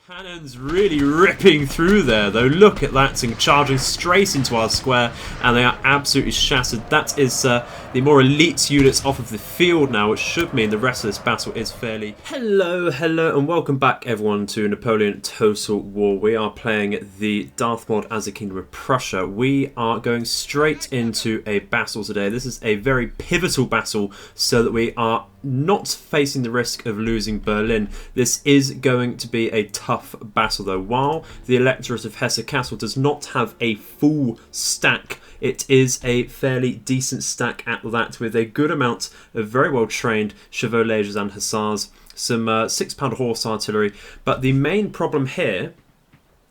Cannons really ripping through there though. Look at that, and charging straight into our square, and they are absolutely shattered. That is the more elite units off of the field now, which should mean the rest of this battle is fairly... Hello, and welcome back everyone to Napoleon Total War. We are playing the Darth mod as the Kingdom of Prussia. We are going straight into a battle today. This is a very pivotal battle so that we are not facing the risk of losing Berlin. This is going to be a tough battle though. While the electorate of Hesse Castle does not have a full stack, it is a fairly decent stack at that, with a good amount of very well trained chevaulegers and hussars, some 6-pounder horse artillery, but the main problem here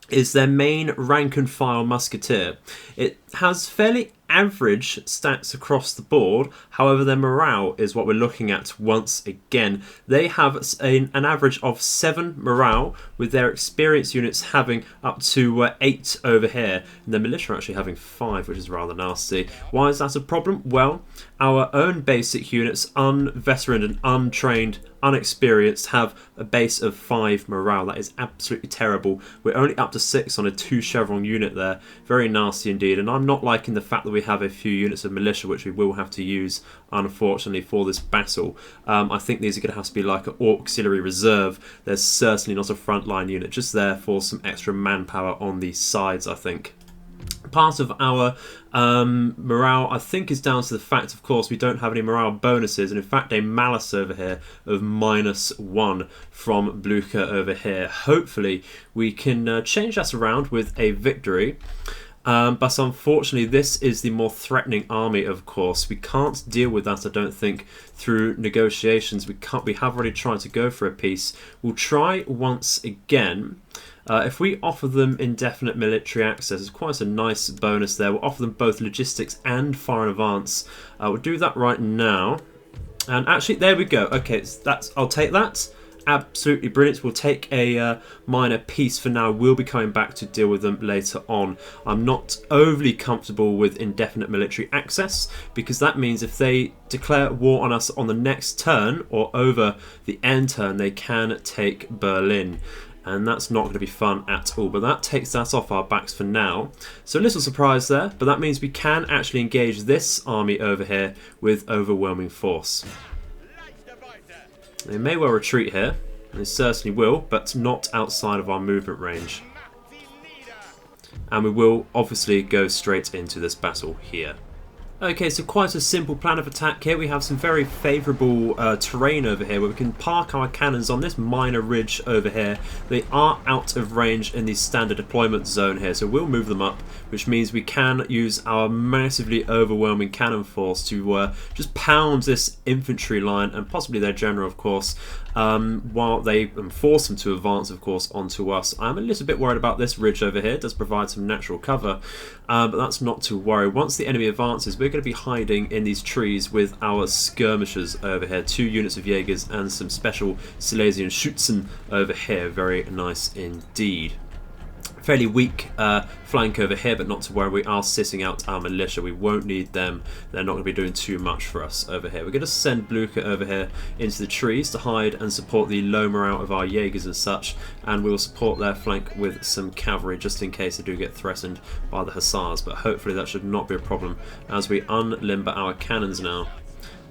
is their main rank and file musketeer. It has fairly average stats across the board, however their morale is what we're looking at once again. They have an average of 7 morale, with their experienced units having up to 8 over here, and the militia are actually having 5, which is rather nasty. Why is that a problem? Well, our own basic units, unveteraned and untrained, unexperienced, have a base of 5 morale. That is absolutely terrible. We're only up to 6 on a 2 chevron unit there. Very nasty indeed, and I'm not liking the fact that we have a few units of militia which we will have to use, unfortunately, for this battle. I think these are going to have to be like an auxiliary reserve. There's certainly not a frontline unit, just there for some extra manpower on these sides, I think. Part of our morale, I think, is down to the fact, of course, we don't have any morale bonuses, and in fact a malus over here of -1 from Blücher over here. Hopefully we can change that around with a victory. But unfortunately this is the more threatening army, of course. We can't deal with that, I don't think, through negotiations. We have already tried to go for a peace. We'll try once again. If we offer them indefinite military access, it's quite a nice bonus there. We'll offer them both logistics and foreign advance. We'll do that right now. And actually, there we go. Okay, I'll take that. Absolutely brilliant. We'll take a minor peace for now. We'll be coming back to deal with them later on. I'm not overly comfortable with indefinite military access, because that means if they declare war on us on the next turn or over the end turn, they can take Berlin. And that's not going to be fun at all. But that takes that off our backs for now. So a little surprise there, but that means we can actually engage this army over here with overwhelming force. They may well retreat here, and they certainly will, but not outside of our movement range. And we will obviously go straight into this battle here. Okay, so quite a simple plan of attack here. We have some very favourable terrain over here where we can park our cannons on this minor ridge over here. They are out of range in the standard deployment zone here, so we'll move them up, which means we can use our massively overwhelming cannon force to just pound this infantry line, and possibly their general, of course, while they force them to advance, of course, onto us. I'm a little bit worried about this ridge over here. It does provide some natural cover, but that's not to worry. Once the enemy advances, we're going to be hiding in these trees with our skirmishers over here. 2 units of Jaegers and some special Silesian Schützen over here. Very nice indeed. Fairly weak flank over here, but not to worry. We are sitting out our militia. We won't need them. They're not going to be doing too much for us over here. We're going to send Blücher over here into the trees to hide and support the low morale of our Jaegers and such, and we will support their flank with some cavalry just in case they do get threatened by the hussars, but hopefully that should not be a problem as we unlimber our cannons now,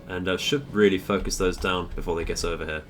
and should really focus those down before they get over here.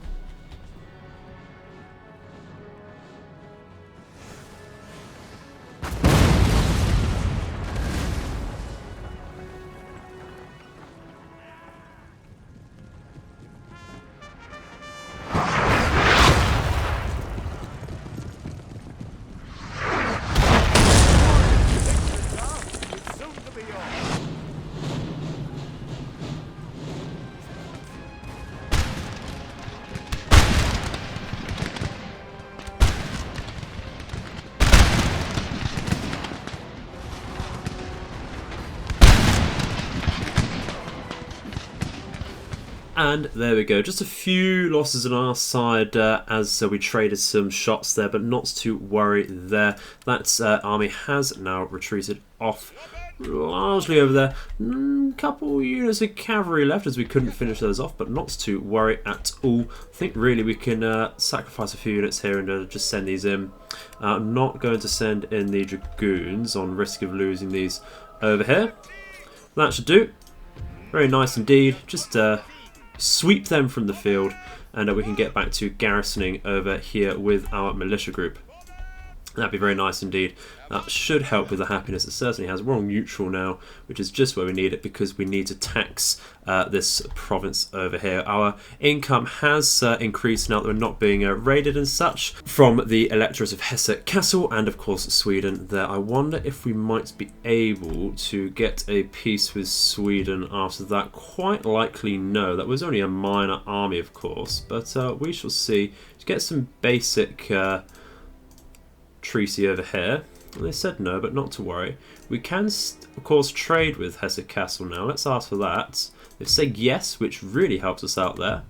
And there we go, just a few losses on our side as we traded some shots there, but not to worry there. That army has now retreated off largely over there. Couple units of cavalry left as we couldn't finish those off, but not to worry at all. I think really we can sacrifice a few units here and just send these in. I'm not going to send in the dragoons on risk of losing these over here. That should do. Very nice indeed. Just sweep them from the field, and we can get back to garrisoning over here with our militia group. That'd be very nice indeed. That should help with the happiness it certainly has. We're on neutral now, which is just where we need it because we need to tax this province over here. Our income has increased now that we're not being raided and such from the electors of Hesse Castle and of course Sweden there. I wonder if we might be able to get a peace with Sweden after that. Quite likely no. That was only a minor army of course, but we shall see. To get some basic treaty over here. Well, they said no, but not to worry. We can, of course, trade with Hesse Castle now. Let's ask for that. They've said yes, which really helps us out there.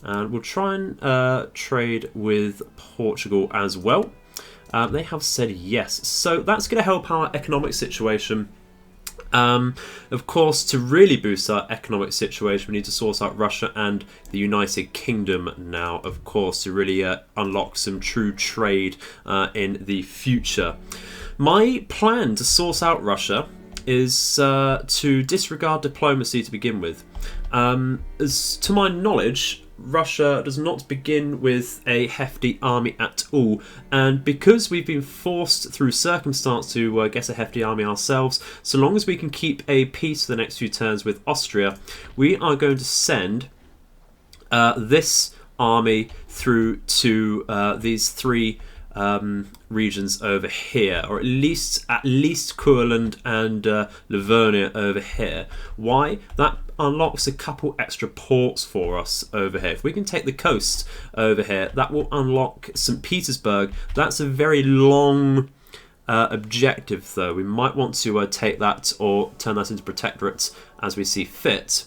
And we'll try and trade with Portugal as well. They have said yes. So that's going to help our economic situation. Of course, to really boost our economic situation, we need to source out Russia and the United Kingdom now, of course, to really unlock some true trade in the future. My plan to source out Russia is to disregard diplomacy to begin with. As to my knowledge, Russia does not begin with a hefty army at all, and because we've been forced through circumstance to get a hefty army ourselves, so long as we can keep a peace for the next few turns with Austria, we are going to send this army through to these three regions over here, or at least Courland and Livonia over here. Why? That unlocks a couple extra ports for us over here. If we can take the coast over here, that will unlock St. Petersburg. That's a very long objective though. We might want to take that or turn that into protectorates as we see fit.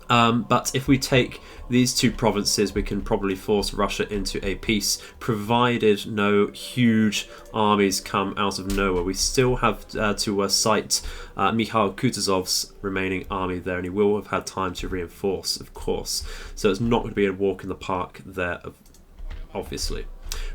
But if we take these two provinces, we can probably force Russia into a peace, provided no huge armies come out of nowhere. We still have to cite Mikhail Kutuzov's remaining army there, and he will have had time to reinforce, of course. So it's not going to be a walk in the park there, obviously.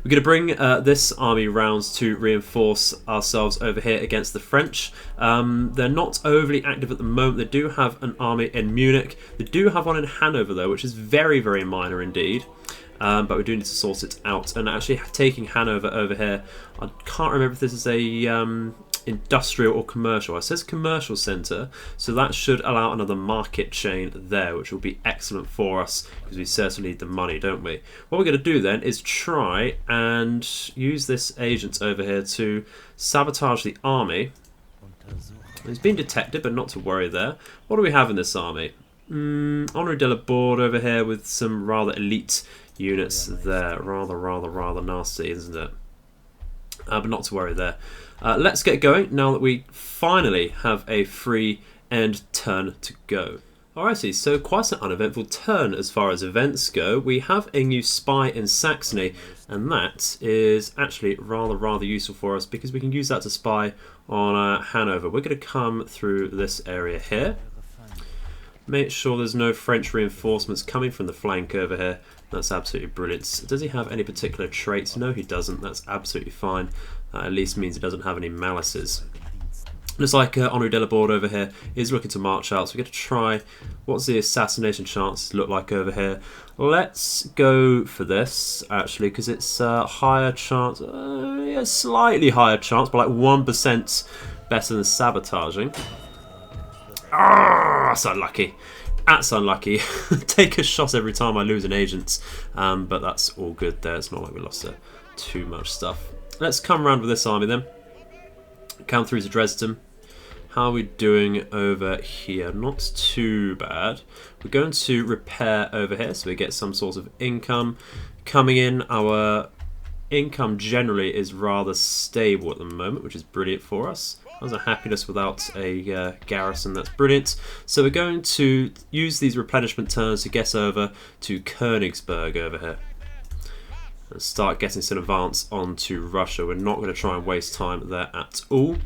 We're going to bring this army round to reinforce ourselves over here against the French. They're not overly active at the moment. They do have an army in Munich. They do have one in Hanover though, which is very, very minor indeed. But we do need to sort it out. And actually taking Hanover over here, I can't remember if this is a industrial or commercial. It says commercial centre, so that should allow another market chain there, which will be excellent for us because we certainly need the money, don't we? What we're going to do then is try and use this agent over here to sabotage the army. He's been detected, but not to worry there. What do we have in this army? Henri de la Borde over here with some rather elite units there. Rather nasty, isn't it? But not to worry there. Let's get going now that we finally have a free end turn to go. Alrighty, so quite an uneventful turn as far as events go. We have a new spy in Saxony, and that is actually rather useful for us because we can use that to spy on Hanover. We're going to come through this area here. Make sure there's no French reinforcements coming from the flank over here. That's absolutely brilliant. Does he have any particular traits? No, he doesn't. That's absolutely fine. That at least means he doesn't have any malices. Looks like Henri de la Borde over here is looking to march out, so we're going to try. What's the assassination chances look like over here? Let's go for this, actually, because it's a higher chance. Yeah, slightly higher chance, but like 1% better than sabotaging. Ah, that's unlucky. That's unlucky. Take a shot every time I lose an agent, but that's all good there. It's not like we lost too much stuff. Let's come around with this army then. Come through to Dresden. How are we doing over here? Not too bad. We're going to repair over here so we get some sort of income coming in. Our income generally is rather stable at the moment, which is brilliant for us. How's a happiness without a garrison? That's brilliant. So we're going to use these replenishment turns to get over to Königsberg over here and start getting some advance onto Russia. We're not going to try and waste time there at all.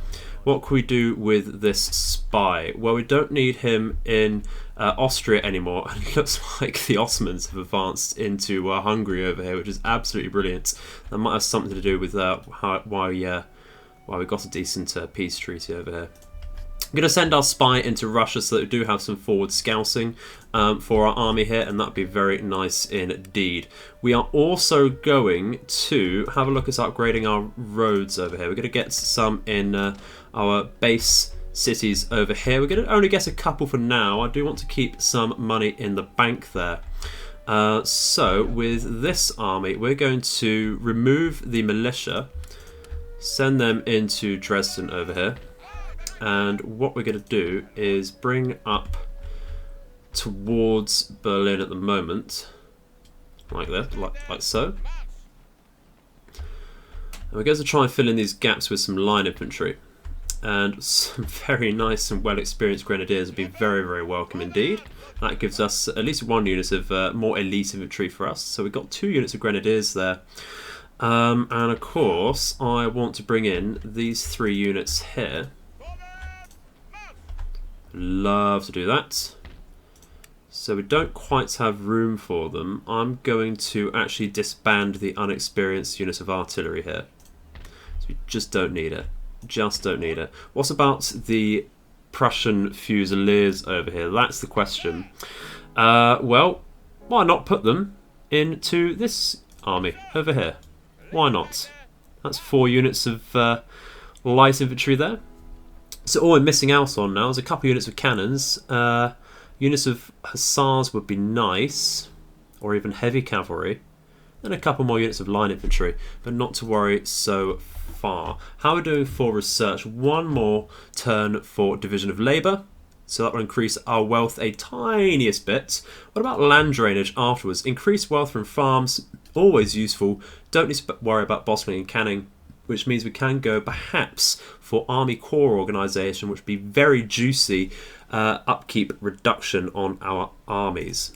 What can we do with this spy? Well, we don't need him in Austria anymore, and it looks like the Ottomans have advanced into Hungary over here, which is absolutely brilliant. That might have something to do with why we got a decent peace treaty over here. I'm going to send our spy into Russia so that we do have some forward scouting for our army here, and that would be very nice indeed. We are also going to have a look at upgrading our roads over here. We're going to get some in our base cities over here. We're going to only get a couple for now. I do want to keep some money in the bank there. So with this army, we're going to remove the militia, send them into Dresden over here. And what we're going to do is bring up towards Berlin at the moment, like that, like so. And we're going to try and fill in these gaps with some line infantry. And some very nice and well experienced grenadiers would be very, very welcome indeed. That gives us at least one unit of more elite infantry for us. So we've got 2 units of grenadiers there. And of course, I want to bring in these 3 units here. Love to do that. So we don't quite have room for them. I'm going to actually disband the unexperienced units of artillery here. So we just don't need it. Just don't need it. What about the Prussian Fusiliers over here? That's the question. Well, why not put them into this army over here? Why not? That's 4 units of light infantry there. So all we're missing out on now is a couple units of cannons. Units of hussars would be nice, or even heavy cavalry. And a couple more units of line infantry, but not to worry so far. How are we doing for research? 1 more turn for division of labour. So that will increase our wealth a tiniest bit. What about land drainage afterwards? Increase wealth from farms, always useful. Don't need to worry about bottling and canning, which means we can go perhaps for army corps organisation, which would be very juicy upkeep reduction on our armies.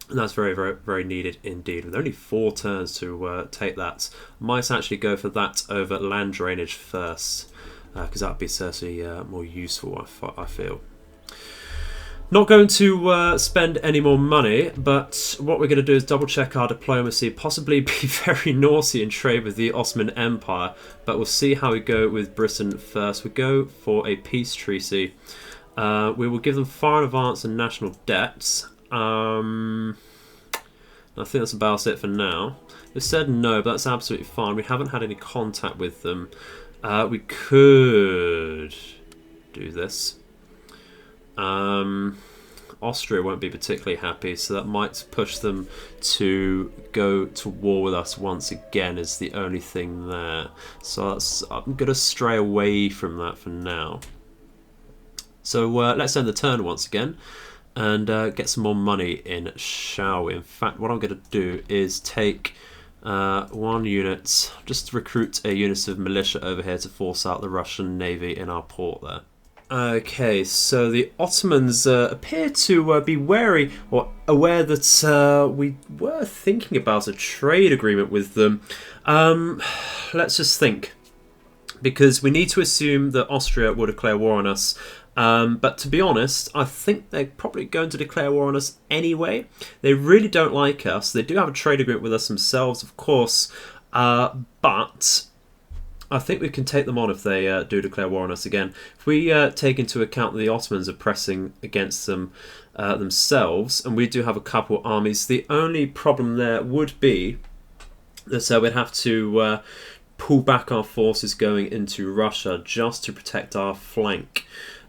And that's very, very, very needed indeed. With only 4 turns to take that, might actually go for that over land drainage first, because that would be certainly more useful, I feel. Not going to spend any more money, but what we're going to do is double check our diplomacy, possibly be very naughty and trade with the Ottoman Empire, but we'll see how we go with Britain first. We go for a peace treaty. We will give them foreign advance and national debts. I think that's about it for now. They said no, but that's absolutely fine. We haven't had any contact with them. We could do this. Austria won't be particularly happy, so that might push them to go to war with us once again is the only thing there. So I'm going to stray away from that for now. So let's end the turn once again and get some more money in, shall we? In fact, what I'm going to do is take 1 unit, just recruit a unit of militia over here to force out the Russian Navy in our port there. Okay, so the Ottomans appear to be wary or aware that we were thinking about a trade agreement with them. Let's just think, because we need to assume that Austria will declare war on us. But to be honest, I think they're probably going to declare war on us anyway. They really don't like us. They do have a trade agreement with us themselves, of course, but I think we can take them on if they do declare war on us again. If we take into account that the Ottomans are pressing against them themselves, and we do have a couple armies, the only problem there would be that we'd have to pull back our forces going into Russia just to protect our flank.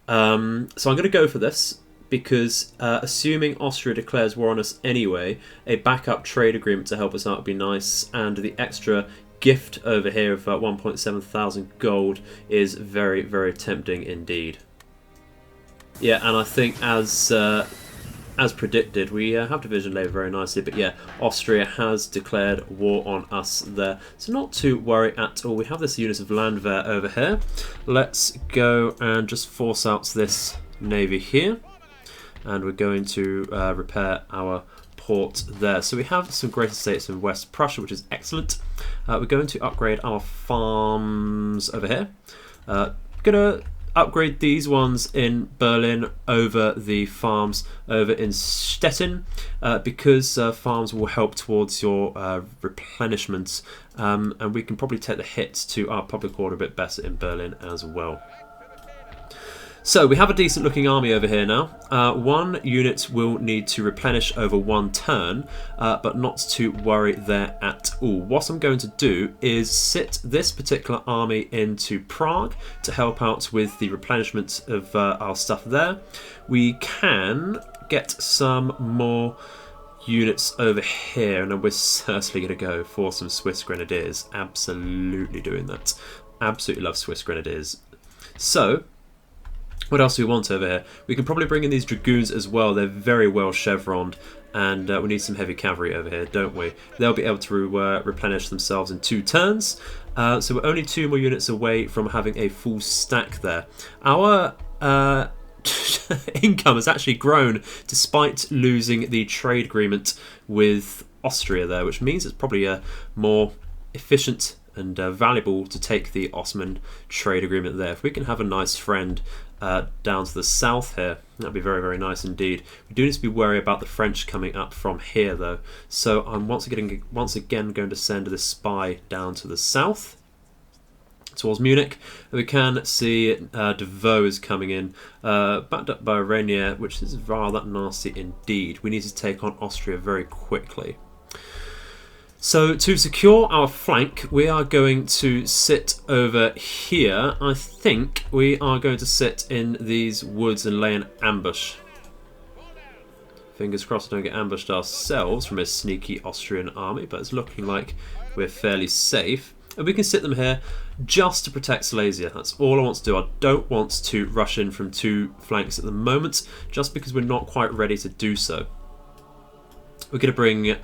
So I'm going to go for this because assuming Austria declares war on us anyway, a backup trade agreement to help us out would be nice, and the extra gift over here of 1.7 thousand gold is very, very tempting indeed. Yeah, and I think as predicted, we have division labour very nicely, but yeah, Austria has declared war on us there, so not to worry at all. We have this unit of Landwehr over here. Let's go and just force out this navy here, and we're going to repair our port there. So we have some great estates in West Prussia, which is excellent. We're going to upgrade our farms over here. Gonna upgrade these ones in Berlin over the farms over in Stettin, because farms will help towards your replenishments, and we can probably take the hits to our public order a bit better in Berlin as well. So we have a decent looking army over here now. One unit will need to replenish over one turn, but not to worry there at all. What I'm going to do is sit this particular army into Prague to help out with the replenishment of our stuff there. We can get some more units over here, and we're certainly going to go for some Swiss Grenadiers. Absolutely doing that. Absolutely love Swiss Grenadiers. So what else do we want over here? We can probably bring in these dragoons as well. They're very well chevroned, and we need some heavy cavalry over here, don't we? They'll be able to replenish themselves in 2 turns. So we're only 2 more units away from having a full stack there. Our income has actually grown despite losing the trade agreement with Austria there, which means it's probably more efficient and valuable to take the Ottoman trade agreement there. If we can have a nice friend down to the south here, that'd be very, very nice indeed. We do need to be wary about the French coming up from here though, so I'm once again going to send this spy down to the south towards Munich. We can see De Vaux is coming in, backed up by Rainier, which is rather nasty indeed. We need to take on Austria very quickly. So to secure our flank, we are going to sit over here. I think we are going to sit in these woods and lay an ambush. Fingers crossed we don't get ambushed ourselves from a sneaky Austrian army, but it's looking like we're fairly safe. And we can sit them here just to protect Silesia. That's all I want to do. I don't want to rush in from 2 flanks at the moment, just because we're not quite ready to do so. We're going to bring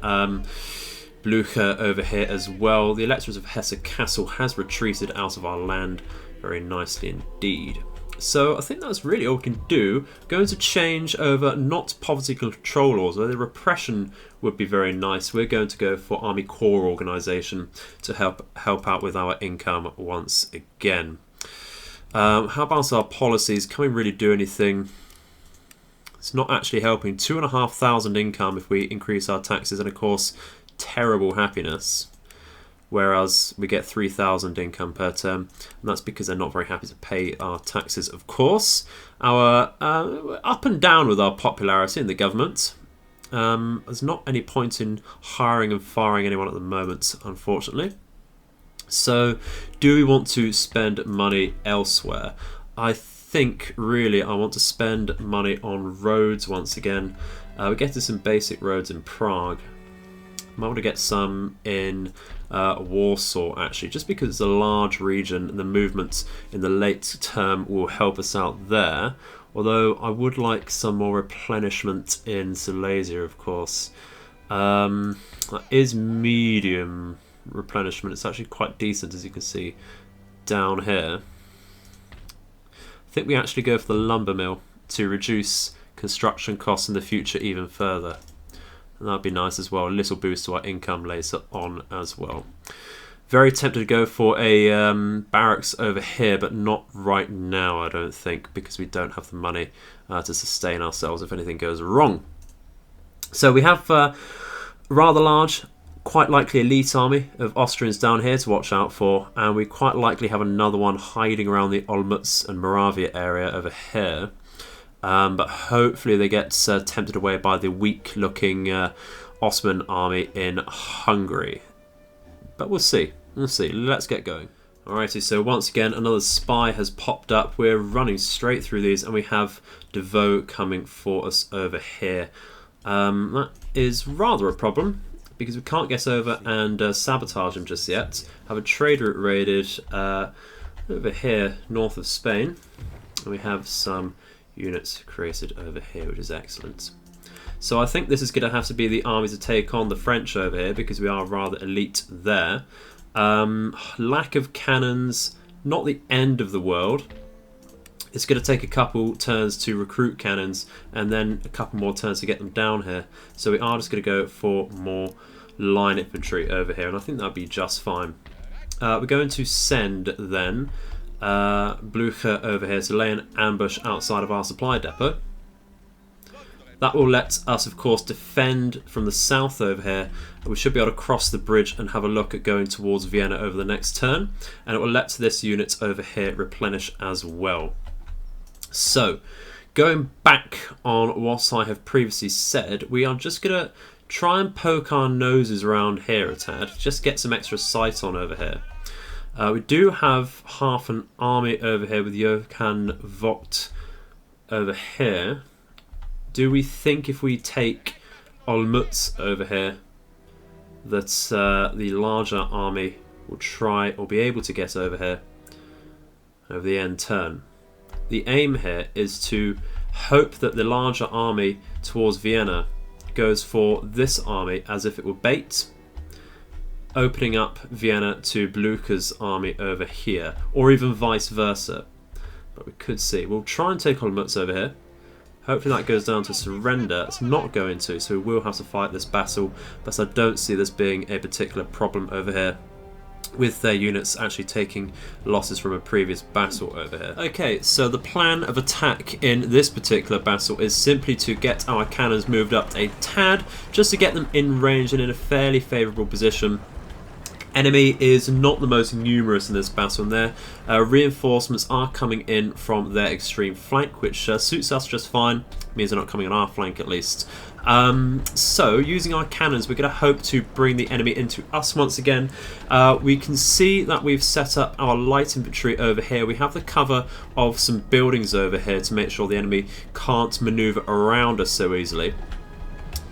Blücher over here as well. The Electors of Hesse Castle has retreated out of our land very nicely indeed. So I think that's really all we can do. Going to change over not poverty control laws, although the repression would be very nice. We're going to go for Army Corps organisation to help out with our income once again. How about our policies? Can we really do anything? It's not actually helping. 2,500 income if we increase our taxes, and of course terrible happiness, whereas we get 3,000 income per term, and that's because they're not very happy to pay our taxes. Of course, our up and down with our popularity in the government. There's not any point in hiring and firing anyone at the moment, unfortunately. So do we want to spend money elsewhere? I think really I want to spend money on roads once again. We're getting some basic roads in Prague. I might want to get some in Warsaw actually, just because it's a large region and the movements in the late term will help us out there. Although I would like some more replenishment in Silesia, of course. That is medium replenishment. It's actually quite decent, as you can see down here. I think we actually go for the lumber mill to reduce construction costs in the future even further. And that'd be nice as well. A little boost to our income later on as well. Very tempted to go for a barracks over here, but not right now, I don't think, because we don't have the money to sustain ourselves if anything goes wrong. So we have a rather large, quite likely elite army of Austrians down here to watch out for, and we quite likely have another one hiding around the Olmutz and Moravia area over here. But hopefully they get tempted away by the weak-looking Ottoman army in Hungary. But we'll see. We'll see. Let's get going. Alrighty, so once again, another spy has popped up. We're running straight through these, and we have De Vaux coming for us over here. That is rather a problem, because we can't get over and sabotage him just yet. Have a trade route raided over here, north of Spain. And we have some units created over here, which is excellent. So I think this is going to have to be the army to take on the French over here, because we are rather elite there. Lack of cannons, not the end of the world. It's going to take a couple turns to recruit cannons, and then a couple more turns to get them down here. So we are just going to go for more line infantry over here, and I think that'll be just fine. We're going to send then Blücher over here to lay an ambush outside of our supply depot. That will let us, of course, defend from the south over here. We should be able to cross the bridge and have a look at going towards Vienna over the next turn. And it will let this unit over here replenish as well. So, going back on what I have previously said, we are just going to try and poke our noses around here a tad. Just get some extra sight on over here. We do have half an army over here with Johann Vogt over here. Do we think if we take Olmutz over here that the larger army will try or be able to get over here over the end turn? The aim here is to hope that the larger army towards Vienna goes for this army as if it were bait, opening up Vienna to Blücher's army over here, or even vice versa. But we could see. We'll try and take Olmutz over here. Hopefully that goes down to surrender. It's not going to, so we will have to fight this battle, but I don't see this being a particular problem over here, with their units actually taking losses from a previous battle over here. Okay, so the plan of attack in this particular battle is simply to get our cannons moved up a tad, just to get them in range and in a fairly favourable position. Enemy is not the most numerous in this battle, and their reinforcements are coming in from their extreme flank, which suits us just fine. Means they're not coming on our flank at least. So using our cannons, we're going to hope to bring the enemy into us once again. We can see that we've set up our light infantry over here. We have the cover of some buildings over here to make sure the enemy can't maneuver around us so easily.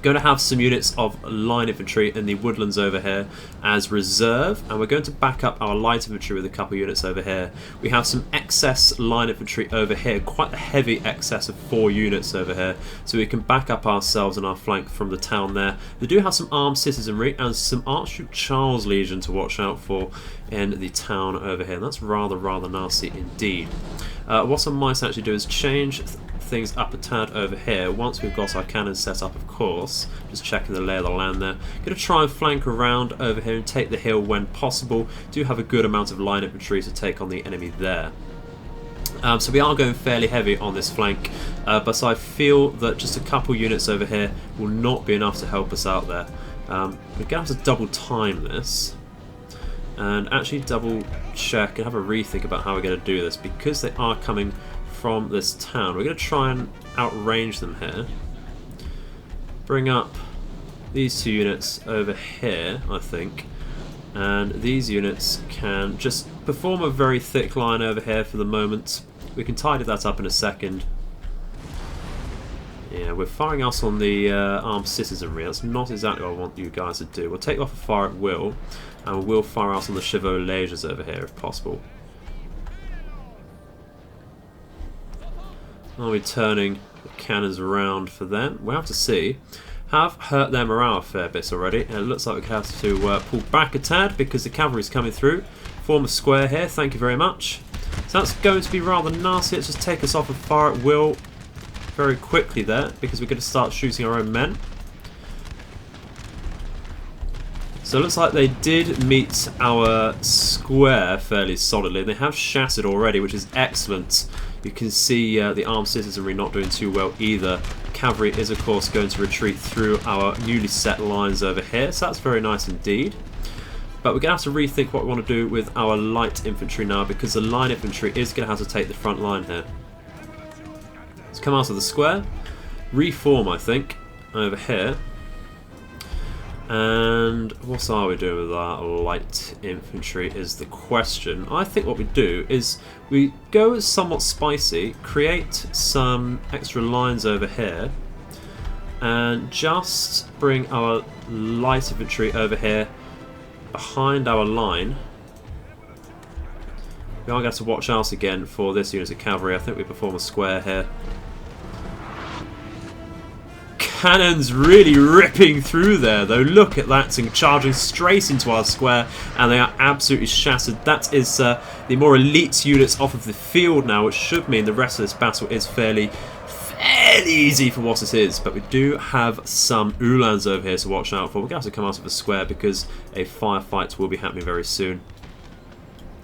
Going to have some units of line infantry in the woodlands over here as reserve, and we're going to back up our light infantry with a couple units over here. We have some excess line infantry over here, quite a heavy excess of 4 units over here, so we can back up ourselves and our flank from the town there. They do have some armed citizenry and some Archduke Charles Legion to watch out for in the town over here. That's rather nasty indeed. What I might actually do is change things up a tad over here once we've got our cannons set up, of course. Just checking the lay of the land there. Going to try and flank around over here and take the hill when possible. Do have a good amount of line infantry to take on the enemy there. So we are going fairly heavy on this flank, but I feel that just a couple units over here will not be enough to help us out there. We're going to have to double time this and actually double check and have a rethink about how we're going to do this, because they are coming from this town. We're going to try and outrange them here. Bring up these 2 units over here, I think, and these units can just perform a very thick line over here for the moment. We can tidy that up in a second. Yeah, we're firing us on the armed citizenry. That's not exactly what I want you guys to do. We'll take off a fire at will, and we'll fire us on the chevaux légers over here if possible. Are we turning the cannons around for them? We'll have to see. Have hurt their morale a fair bit already. And it looks like we have to pull back a tad because the cavalry's coming through. Form a square here, thank you very much. So that's going to be rather nasty. Let's just take us off a fire at will very quickly there, because we're going to start shooting our own men. So it looks like they did meet our square fairly solidly. They have shattered already, which is excellent. You can see the armed citizenry not doing too well either. Cavalry is, of course, going to retreat through our newly set lines over here, so that's very nice indeed. But we're going to have to rethink what we want to do with our light infantry now, because the line infantry is going to have to take the front line here. Let's come out of the square, reform, I think, over here. And what are we doing with our light infantry is the question. I think what we do is we go somewhat spicy, create some extra lines over here, and just bring our light infantry over here behind our line. We are going to have to watch out again for this unit of cavalry. I think we perform a square here. Cannons really ripping through there though. Look at that, and charging straight into our square, and they are absolutely shattered. That is the more elite units off of the field now, which should mean the rest of this battle is fairly easy for what it is. But we do have some Uhlans over here to watch out for. We're going to have to come out of the square because a firefight will be happening very soon.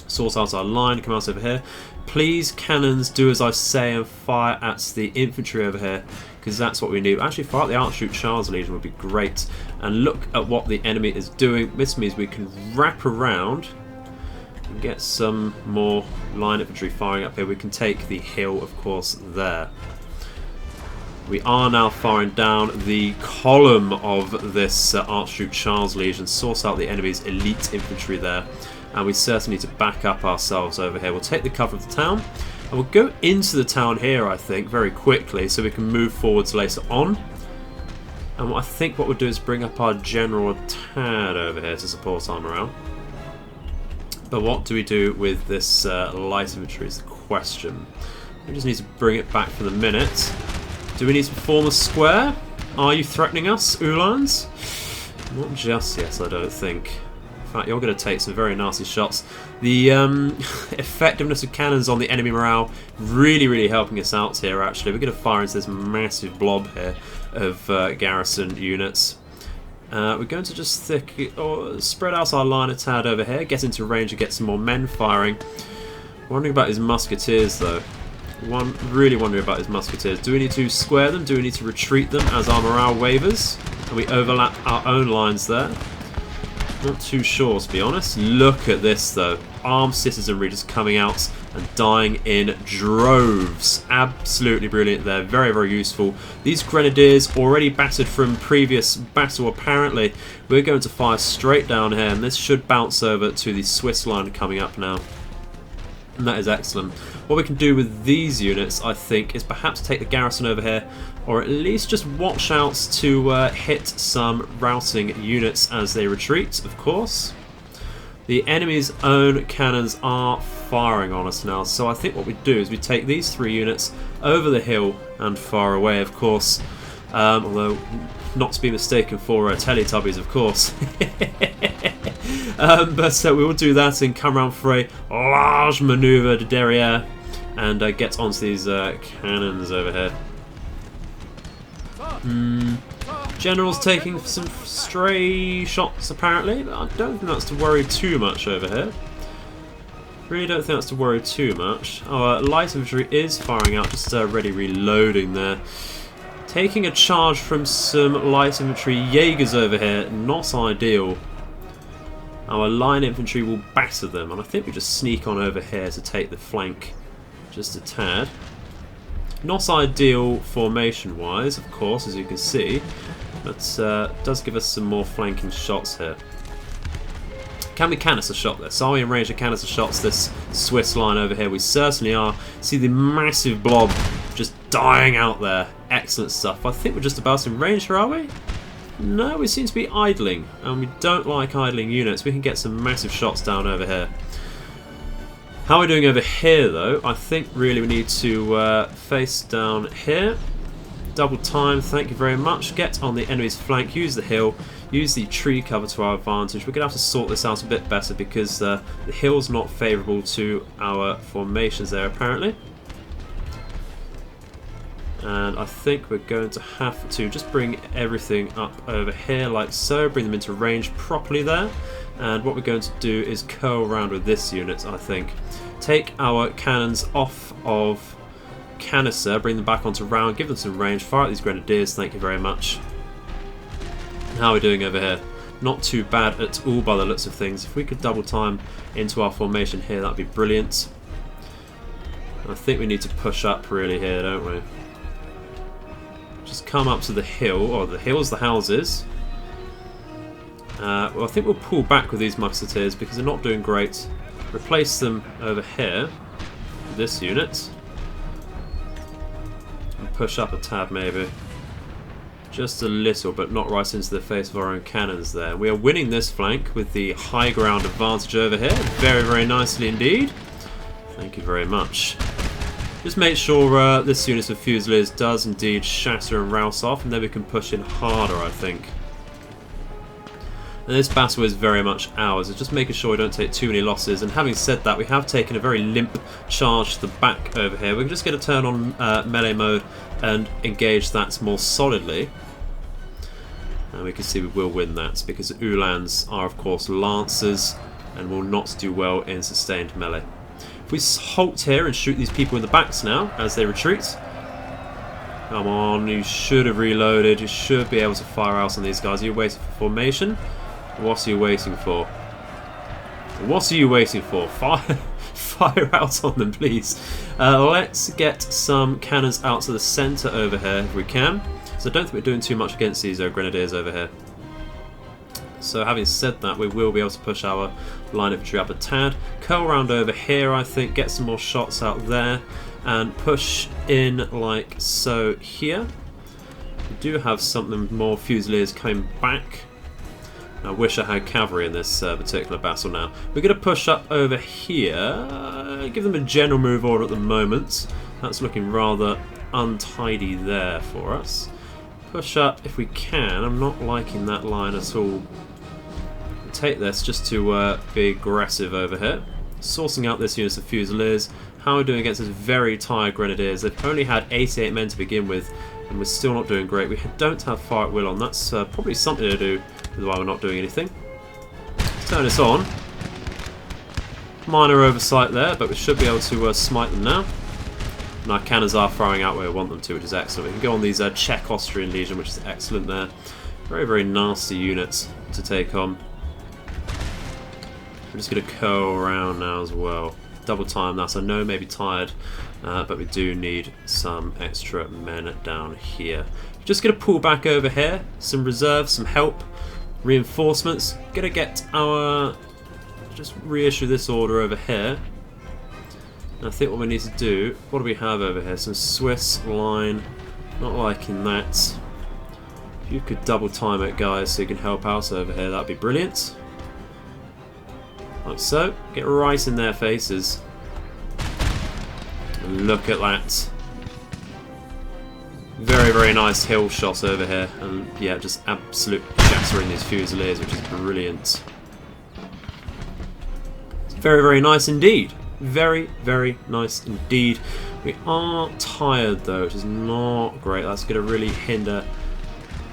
Sort out our line, come out over here. Please, cannons, do as I say and fire at the infantry over here, because that's what we need. Actually, fire at the Archduke Legion would be great. And look at what the enemy is doing. This means we can wrap around and get some more line infantry firing up here. We can take the hill, of course, there. We are now firing down the column of this Archduke Charles Legion, source out the enemy's elite infantry there, and we certainly need to back up ourselves over here. We'll take the cover of the town, and we'll go into the town here, I think, very quickly, so we can move forwards later on. And I think what we'll do is bring up our general a tad over here to support our morale. But what do we do with this light infantry is the question. We just need to bring it back for the minute. Do we need to form a square? Are you threatening us, Uhlans? Not just yet, I don't think. In fact, you're going to take some very nasty shots. The effectiveness of cannons on the enemy morale really helping us out here, actually. We're going to fire into this massive blob here of garrison units. We're going to just spread out our line a tad over here, get into range and get some more men firing. Wondering about his musketeers, though. Really wondering about his musketeers. Do we need to square them? Do we need to retreat them as our morale wavers? And we overlap our own lines there? Not too sure, to be honest. Look at this, though. Armed citizenry just coming out and dying in droves. Absolutely brilliant there. Very useful. These grenadiers, already battered from previous battle, apparently. We're going to fire straight down here, and this should bounce over to the Swiss line coming up now. And that is excellent. What we can do with these units, I think, is perhaps take the garrison over here, or at least just watch out to hit some routing units as they retreat, of course. The enemy's own cannons are firing on us now, so I think what we do is we take these 3 units over the hill and far away, of course. Although, not to be mistaken for Teletubbies, of course. But we will do that and come around for a large manoeuvre de derrière and get onto these cannons over here. General's taking some stray shots, apparently, but I don't think that's to worry too much over here. Really don't think that's to worry too much. Our light infantry is firing out, just ready reloading there. Taking a charge from some light infantry Jaegers over here, not ideal. Our line infantry will batter them, and I think we just sneak on over here to take the flank just a tad. Not ideal formation-wise, of course, as you can see, but does give us some more flanking shots here. Can we canister shot this? Are we in range of canister shots this Swiss line over here? We certainly are. See the massive blob just dying out there. Excellent stuff. I think we're just about in range here, are we? No, we seem to be idling, and we don't like idling units. We can get some massive shots down over here. How are we doing over here, though? I think really we need to face down here. Double time, thank you very much. Get on the enemy's flank, use the hill, use the tree cover to our advantage. We're going to have to sort this out a bit better because the hill's not favourable to our formations there, apparently. And I think we're going to have to just bring everything up over here like so, bring them into range properly there. And what we're going to do is curl around with this unit, I think. Take our cannons off of canister, bring them back onto round, give them some range, fire at these grenadiers, thank you very much. And how are we doing over here? Not too bad at all by the looks of things. If we could double time into our formation here, that'd be brilliant. I think we need to push up really here, don't we? Just come up to the hill, or the hill's the houses. Well, I think we'll pull back with these musketeers because they're not doing great. Replace them over here with this unit. And push up a tab maybe. Just a little, but not right into the face of our own cannons there. We are winning this flank with the high ground advantage over here. Very nicely indeed. Thank you very much. Just make sure this unit of Fusiliers does indeed shatter and rouse off, and then we can push in harder, I think. And this battle is very much ours. It's just making sure we don't take too many losses. And having said that, we have taken a very limp charge to the back over here. We can just get a turn on melee mode and engage that more solidly. And we can see we will win that because Uhlans are, of course, lancers. and will not do well in sustained melee. If we halt here and shoot these people in the backs now as they retreat. Come on, you should have reloaded. You should be able to fire out on these guys. Are you waiting for formation? What are you waiting for? What are you waiting for? Fire out on them, please. Let's get some cannons out to the centre over here if we can. So I don't think we're doing too much against these grenadiers over here. So having said that, we will be able to push our line infantry up a tad. Curl around over here, I think, get some more shots out there, and push in like so here. We do have something more Fusiliers coming back. I wish I had cavalry in this particular battle now. We're going to push up over here, give them a general move order at the moment. That's looking rather untidy there for us. Push up if we can. I'm not liking that line at all. We'll take this just to be aggressive over here. Sourcing out this unit of Fusiliers. How are we doing against these very tired Grenadiers? They've only had 88 men to begin with, and we're still not doing great. We don't have fire at will on. That's probably something to do with why we're not doing anything. Let's turn this on. Minor oversight there, but we should be able to smite them now. And our cannons are firing out where we want them to, which is excellent. We can go on these Czech Austrian Legion, which is excellent there. Very, very nasty units to take on. I'm just going to curl around now as well. Double time that. I know may be tired, but we do need some extra men down here. Just going to pull back over here. Some reserves, some help, reinforcements. Going to get our... just reissue this order over here. And I think what we need to do... what do we have over here? Some Swiss line. Not liking that. If you could double time it, guys, so you can help out over here, that'd be brilliant. Like so. Get right in their faces. Look at that. Very, very nice hill shot over here. And yeah, just absolutely shattering these Fusiliers, which is brilliant. It's very, very nice indeed. Very, very nice indeed. We are tired though, which is not great. That's going to really hinder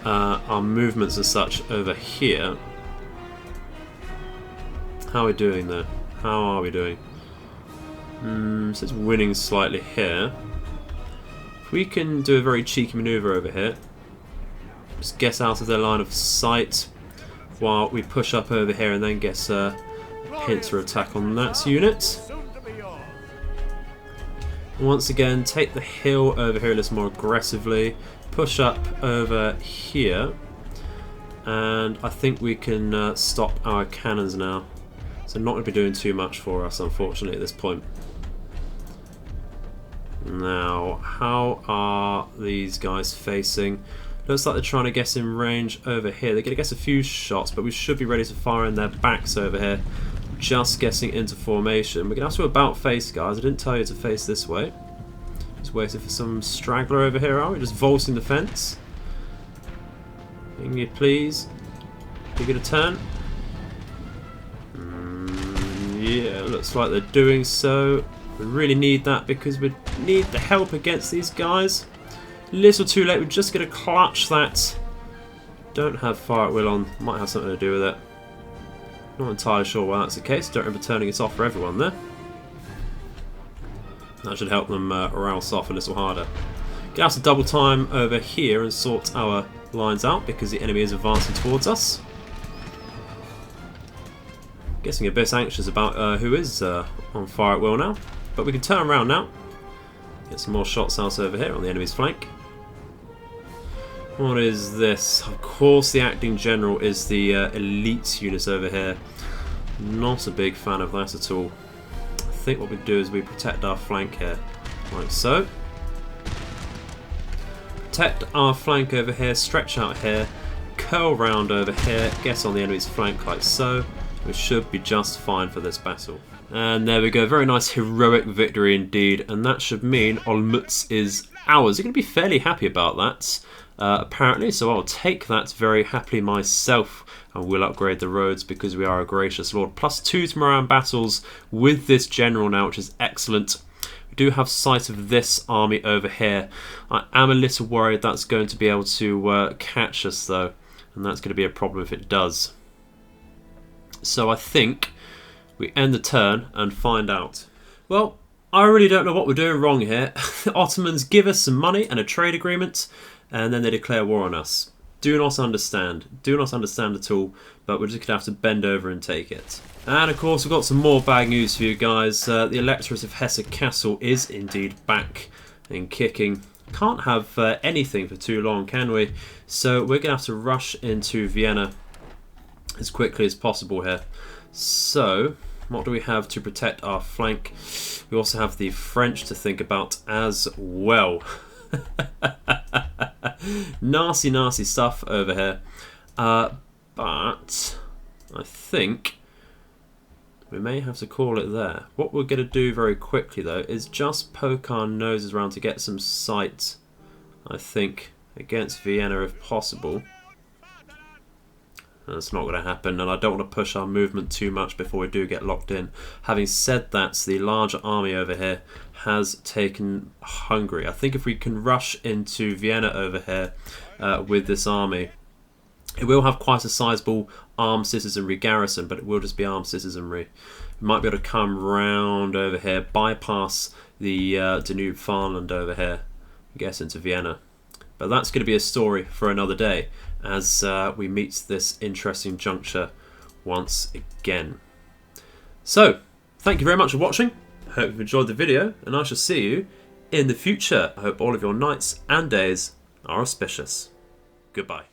our movements as such over here. How are we doing though? How are we doing? So it's winning slightly here. If we can do a very cheeky manoeuvre over here, just get out of their line of sight while we push up over here and then get a pincer attack on that unit. Once again, take the hill over here a little more aggressively, push up over here, and I think we can stop our cannons now. So not going to be doing too much for us, unfortunately, at this point. Now, how are these guys facing? Looks like they're trying to get in range over here. They're going to get a few shots, but we should be ready to fire in their backs over here. Just getting into formation. We're going to have to about face, guys. I didn't tell you to face this way. Just waiting for some straggler over here, are we? Just vaulting the fence. Can you please? You get a turn? Yeah, looks like they're doing so. We really need that because we need the help against these guys. A little too late. We're just going to clutch that. Don't have fire at will on. Might have something to do with it. Not entirely sure why that's the case. Don't remember turning it off for everyone there. That should help them rouse off a little harder. Get out to double time over here and sort our lines out because the enemy is advancing towards us. Getting a bit anxious about who is on fire at will now. But we can turn around now. Get some more shots out over here on the enemy's flank. What is this? Of course the acting general is the elite unit over here. Not a big fan of that at all. I think what we do is we protect our flank here. Like so. Protect our flank over here, stretch out here, curl round over here, get on the enemy's flank like so. We should be just fine for this battle. And there we go, very nice heroic victory indeed, and that should mean Olmutz is ours. You're going to be fairly happy about that, apparently, so I'll take that very happily myself, and we'll upgrade the roads because we are a gracious lord. +2 to morale battles with this general now, which is excellent. We do have sight of this army over here. I am a little worried that's going to be able to catch us though, and that's going to be a problem if it does. So I think we end the turn and find out. Well, I really don't know what we're doing wrong here. The Ottomans give us some money and a trade agreement, and then they declare war on us. Do not understand. Do not understand at all, but we're just going to have to bend over and take it. And of course, we've got some more bad news for you guys. The Electorate of Hesse Castle is indeed back and kicking. Can't have anything for too long, can we? So we're going to have to rush into Vienna as quickly as possible here. So, what do we have to protect our flank? We also have the French to think about as well. Nasty, nasty stuff over here. But I think we may have to call it there. What we're going to do very quickly, though, is just poke our noses around to get some sight, I think, against Vienna if possible. That's not going to happen, and I don't want to push our movement too much before we do get locked in. Having said that, the larger army over here has taken Hungary. I think if we can rush into Vienna over here with this army, it will have quite a sizable armed citizenry garrison, but it will just be armed citizenry. We might be able to come round over here, bypass the Danube farmland over here, and get into Vienna. But that's going to be a story for another day, as we meet this interesting juncture once again. So, thank you very much for watching. I hope you've enjoyed the video, and I shall see you in the future. I hope all of your nights and days are auspicious. Goodbye.